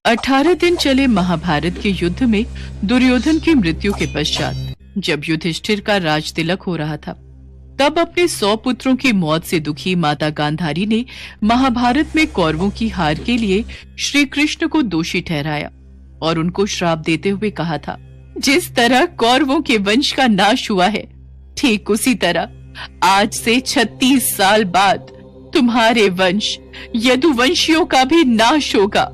18 दिन चले महाभारत के युद्ध में दुर्योधन की मृत्यु के पश्चात जब युधिष्ठिर का राज तिलक हो रहा था, तब अपने 100 पुत्रों की मौत से दुखी माता गांधारी ने महाभारत में कौरवों की हार के लिए श्री कृष्ण को दोषी ठहराया और उनको श्राप देते हुए कहा था, जिस तरह कौरवों के वंश का नाश हुआ है, ठीक उसी तरह आज से 36 साल बाद तुम्हारे वंश यदुवंशियों का भी नाश होगा।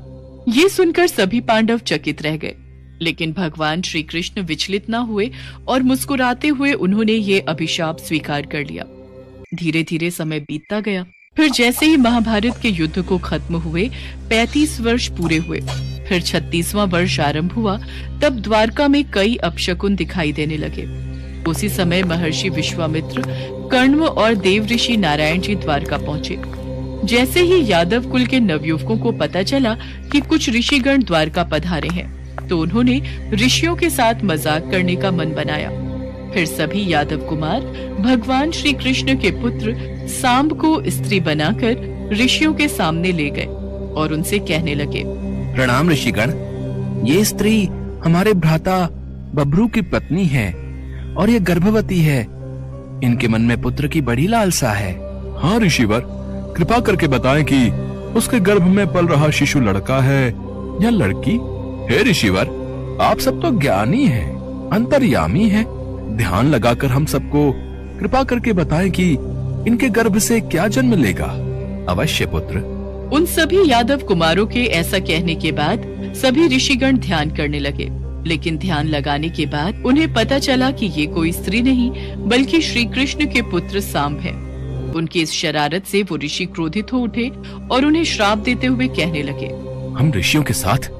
ये सुनकर सभी पांडव चकित रह गए, लेकिन भगवान श्री कृष्ण विचलित न हुए और मुस्कुराते हुए उन्होंने ये अभिशाप स्वीकार कर लिया। धीरे धीरे समय बीतता गया। फिर जैसे ही महाभारत के युद्ध को खत्म हुए 35 वर्ष पूरे हुए, फिर 36वां वर्ष आरंभ हुआ। तब द्वारका में कई अपशकुन दिखाई देने लगे। उसी समय महर्षि विश्वामित्र, कण्व और देव ऋषि नारायण जी द्वारका पहुंचे। जैसे ही यादव कुल के नवयुवकों को पता चला कि कुछ ऋषिगण द्वारका पधारे हैं, तो उन्होंने ऋषियों के साथ मजाक करने का मन बनाया। फिर सभी यादव कुमार भगवान श्री कृष्ण के पुत्र सांब को स्त्री बनाकर ऋषियों के सामने ले गए और उनसे कहने लगे, प्रणाम ऋषिगण, ये स्त्री हमारे भ्राता बब्रू की पत्नी है और ये गर्भवती है। इनके मन में पुत्र की बड़ी लालसा है। हाँ ऋषिवर, कृपा करके बताएं कि उसके गर्भ में पल रहा शिशु लड़का है या लड़की। हे ऋषिवर, आप सब तो ज्ञानी हैं, अंतर्यामी हैं। ध्यान लगाकर हम सबको कृपा करके बताएं कि इनके गर्भ से क्या जन्म लेगा। अवश्य पुत्र। उन सभी यादव कुमारों के ऐसा कहने के बाद सभी ऋषिगण ध्यान करने लगे, लेकिन ध्यान लगाने के बाद उन्हें पता चला कि ये कोई स्त्री नहीं बल्कि श्री कृष्ण के पुत्र सांब है। उनकी इस शरारत से वो ऋषि क्रोधित हो उठे और उन्हें श्राप देते हुए कहने लगे, हम ऋषियों के साथ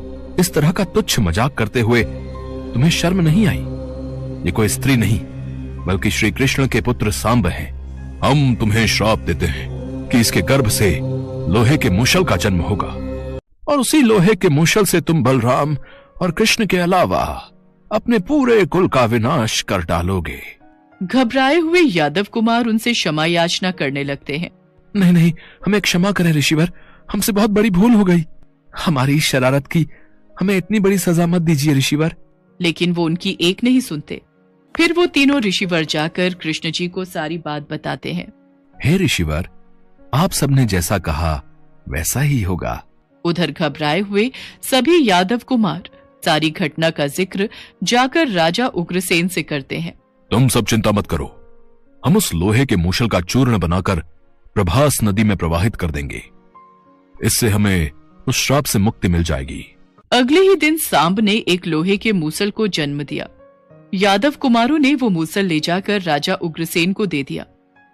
इस तरह का तुच्छ मजाक करते हुए तुम्हें शर्म नहीं आई? ये कोई स्त्री नहीं बल्कि श्री कृष्ण के पुत्र सांब हैं। हम तुम्हें श्राप देते हैं कि इसके गर्भ से लोहे के मूषल का जन्म होगा और उसी लोहे के मूषल से तुम बलराम और कृष्ण के अलावा अपने पूरे कुल का विनाश कर डालोगे। घबराए हुए यादव कुमार उनसे क्षमा याचना करने लगते हैं। नहीं नहीं, हमें क्षमा करें ऋषिवर, हमसे बहुत बड़ी भूल हो गई। हमारी शरारत की हमें इतनी बड़ी सजा मत दीजिए ऋषिवर। लेकिन वो उनकी एक नहीं सुनते। फिर वो तीनों ऋषिवर जाकर कृष्ण जी को सारी बात बताते हैं। हे ऋषिवर, आप सबने जैसा कहा वैसा ही होगा। उधर घबराए हुए सभी यादव कुमार सारी घटना का जिक्र जाकर राजा उग्रसेन से करते हैं। तुम सब चिंता मत करो, हम उस लोहे के मूषल का चूर्ण बनाकर प्रभास नदी में प्रवाहित कर देंगे। इससे हमें उस श्राप से मुक्ति मिल जाएगी। अगले ही दिन सांब ने एक लोहे के मूसल को जन्म दिया। यादव कुमारों ने वो मूसल ले जाकर राजा उग्रसेन को दे दिया।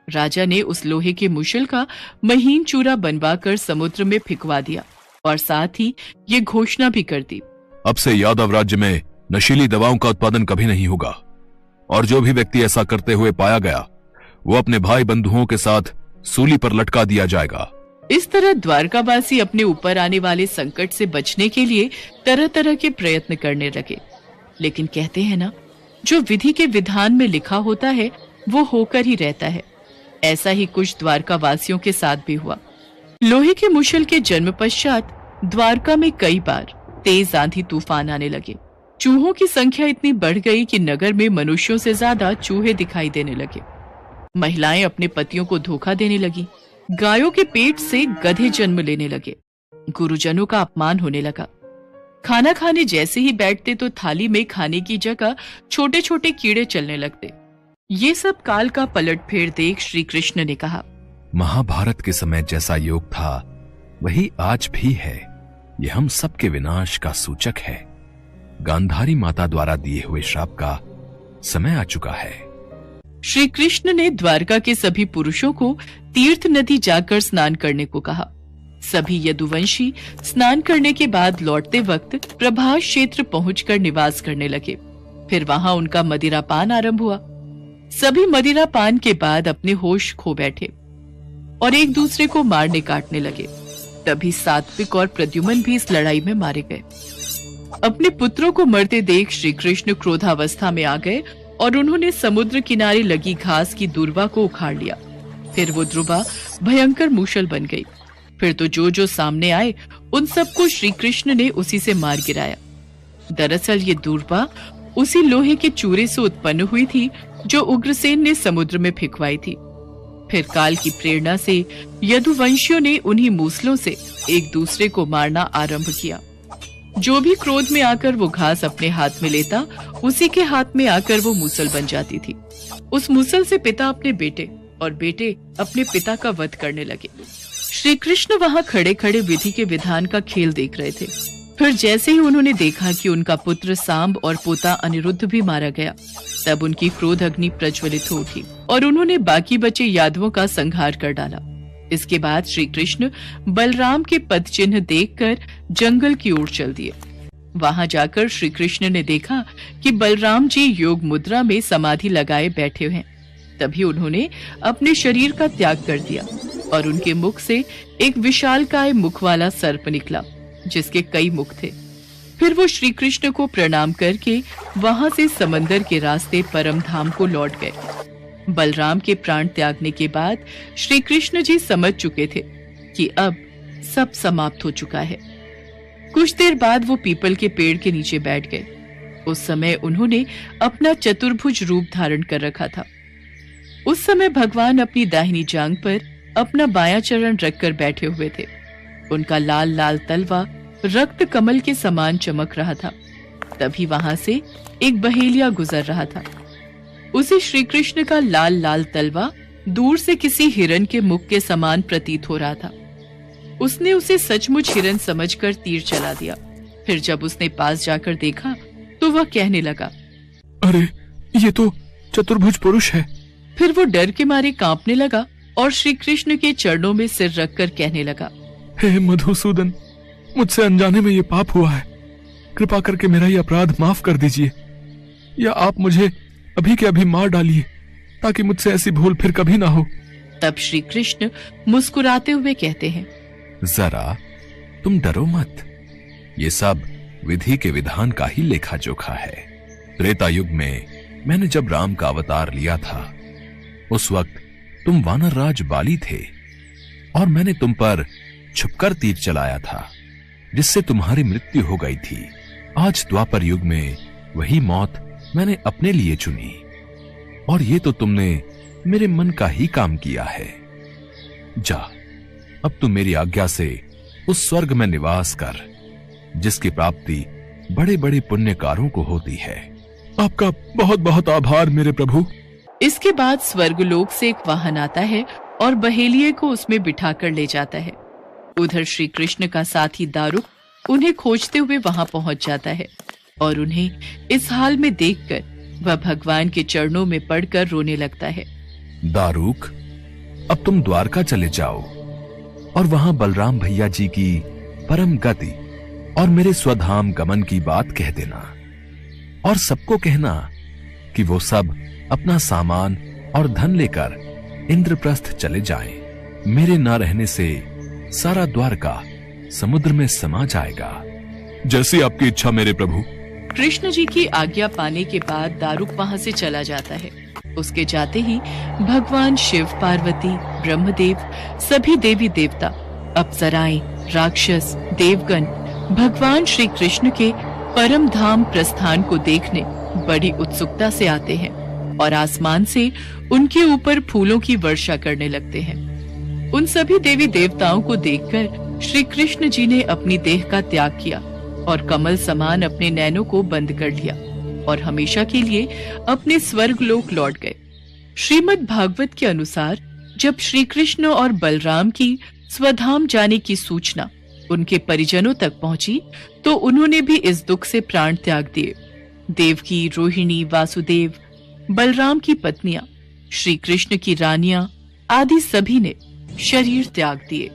राजा ने उस लोहे के मूसल का महीन चूरा बनवाकर समुद्र में फेंकवा दिया और साथ ही ये घोषणा भी कर दी, अब से यादव राज्य में नशीली दवाओं का उत्पादन कभी नहीं होगा और जो भी व्यक्ति ऐसा करते हुए पाया गया वो अपने भाई बंधुओं के साथ सूली पर लटका दिया जाएगा। इस तरह द्वारकावासी अपने ऊपर आने वाले संकट से बचने के लिए तरह तरह के प्रयत्न करने लगे। लेकिन कहते हैं ना, जो विधि के विधान में लिखा होता है वो होकर ही रहता है। ऐसा ही कुछ द्वारकावासियों के साथ भी हुआ। लोहे के मूषल के जन्म पश्चात द्वारका में कई बार तेज आंधी तूफान आने लगे। चूहों की संख्या इतनी बढ़ गई कि नगर में मनुष्यों से ज्यादा चूहे दिखाई देने लगे। महिलाएं अपने पतियों को धोखा देने लगी। गायों के पेट से गधे जन्म लेने लगे। गुरुजनों का अपमान होने लगा। खाना खाने जैसे ही बैठते तो थाली में खाने की जगह छोटे छोटे कीड़े चलने लगते। ये सब काल का पलटफेर देख श्री कृष्ण ने कहा, महाभारत के समय जैसा योग था वही आज भी है। ये हम सबके विनाश का सूचक है। गांधारी माता द्वारा दिए हुए श्राप का समय आ चुका है। श्री कृष्ण ने द्वारका के सभी पुरुषों को तीर्थ नदी जाकर स्नान करने को कहा। सभी यदुवंशी स्नान करने के बाद लौटते वक्त प्रभास क्षेत्र पहुंचकर निवास करने लगे। फिर वहां उनका मदिरापान आरंभ हुआ। सभी मदिरापान के बाद अपने होश खो बैठे और एक दूसरे को मारने काटने लगे। तभी सात्विक और प्रद्युम्न भी इस लड़ाई में मारे गए। अपने पुत्रों को मरते देख श्री कृष्ण क्रोधावस्था में आ गए और उन्होंने समुद्र किनारे लगी घास की दुर्वा को उखाड़ लिया। फिर वो दुर्वा भयंकर मूषल बन गई। फिर तो जो सामने आए उन सबको श्री कृष्ण ने उसी से मार गिराया। दरअसल ये दूर्वा उसी लोहे के चूरे से उत्पन्न हुई थी जो उग्रसेन ने समुद्र में फेंकवाई थी। फिर काल की प्रेरणा से यदुवंशियों ने उन्हीं मूसलों से एक दूसरे को मारना आरंभ किया। जो भी क्रोध में आकर वो घास अपने हाथ में लेता, उसी के हाथ में आकर वो मूसल बन जाती थी। उस मूसल से पिता अपने बेटे और बेटे अपने पिता का वध करने लगे। श्री कृष्ण वहां खड़े खड़े विधि के विधान का खेल देख रहे थे। फिर जैसे ही उन्होंने देखा कि उनका पुत्र सांब और पोता अनिरुद्ध भी मारा गया, तब उनकी क्रोध अग्नि प्रज्वलित हो उठी और उन्होंने बाकी बचे यादवों का संहार कर डाला। इसके बाद श्री कृष्ण बलराम के पद चिन्ह देखकर जंगल की ओर चल दिए। वहां जाकर श्री कृष्ण ने देखा कि बलराम जी योग मुद्रा में समाधि लगाए बैठे हैं। तभी उन्होंने अपने शरीर का त्याग कर दिया और उनके मुख से एक विशालकाय मुख वाला सर्प निकला, जिसके कई मुख थे। फिर वो श्री कृष्ण को प्रणाम करके वहां से समंदर के रास्ते परम धाम को लौट गए। बलराम के प्राण त्यागने के बाद श्री कृष्ण जी समझ चुके थे कि अब सब समाप्त हो चुका है। कुछ देर बाद वो पीपल के पेड़ के नीचे बैठ गए। उस समय उन्होंने अपना चतुर्भुज रूप धारण कर रखा था। उस समय भगवान अपनी दाहिनी जांघ पर अपना बायां चरण रखकर बैठे हुए थे। उनका लाल लाल तलवा रक्त कमल के समान चमक रहा था। तभी वहां से एक बहेलिया गुजर रहा था। उसे श्री कृष्ण का लाल लाल तलवा दूर से किसी हिरण के मुख के समान प्रतीत हो रहा था। उसने उसे सचमुच हिरण समझकर तीर चला दिया। फिर जब उसने पास जाकर देखा तो वह कहने लगा, अरे ये तो चतुर्भुज पुरुष है। फिर वो डर के मारे कांपने लगा और श्री कृष्ण के चरणों में सिर रखकर कहने लगा, हे मधुसूदन, मुझसे अनजाने में ये पाप हुआ है। कृपा करके मेरा ये अपराध माफ कर दीजिए, या आप मुझे अभी के अभी मार डालिए ताकि मुझसे ऐसी भूल फिर कभी ना हो। तब श्री कृष्ण मुस्कुराते हुए कहते हैं, जरा तुम डरो मत, ये सब विधि के विधान का ही लेखा जोखा है। त्रेता युग में मैंने जब राम का अवतार लिया था, उस वक्त तुम वानर राज बाली थे और मैंने तुम पर छुपकर तीर चलाया था, जिससे तुम्हारी मृत्यु हो गई थी। आज द्वापर युग में वही मौत मैंने अपने लिए चुनी, और ये तो तुमने मेरे मन का ही काम किया है। जा, अब तुम मेरी आज्ञा से उस स्वर्ग में निवास कर, जिसकी प्राप्ति बड़े बड़े पुण्यकारों को होती है। आपका बहुत बहुत आभार मेरे प्रभु। इसके बाद स्वर्गलोक से एक वाहन आता है और बहेलिये को उसमें बिठाकर ले जाता है। उधर श्री कृष्ण का साथी दारुक उन्हें खोजते हुए वहां पहुंच जाता है और उन्हें इस हाल में देखकर वह भगवान के चरणों में पड़कर रोने लगता है। दारुक, अब तुम द्वारका चले जाओ और वहां बलराम भैया जी की परम गति और मेरे स्वधाम गमन की बात कह देना, और सबको कहना कि वो सब अपना सामान और धन लेकर इंद्रप्रस्थ चले जाएं। मेरे न रहने से सारा द्वारका समुद्र में समा जाएगा। जैसी आपकी इच्छा मेरे प्रभु। कृष्ण जी की आज्ञा पाने के बाद दारुक वहां से चला जाता है। उसके जाते ही भगवान शिव, पार्वती, ब्रह्मदेव, सभी देवी देवता, अप्सराएं, राक्षस, देवगण भगवान श्री कृष्ण के परम धाम प्रस्थान को देखने बड़ी उत्सुकता से आते हैं और आसमान से उनके ऊपर फूलों की वर्षा करने लगते हैं। उन सभी देवी देवताओं को देखकर श्री कृष्ण जी ने अपनी देह का त्याग किया और कमल समान अपने नैनों को बंद कर लिया और हमेशा के लिए अपने स्वर्गलोक लौट गए। श्रीमद् भागवत के अनुसार जब श्री कृष्ण और बलराम की स्वधाम जाने की सूचना उनके परिजनों तक पहुंची तो उन्होंने भी इस दुख से प्राण त्याग दिए। देवकी, रोहिणी, वासुदेव, बलराम की पत्नियां, श्री कृष्ण की रानियां आदि सभी ने शरीर त्याग दिए।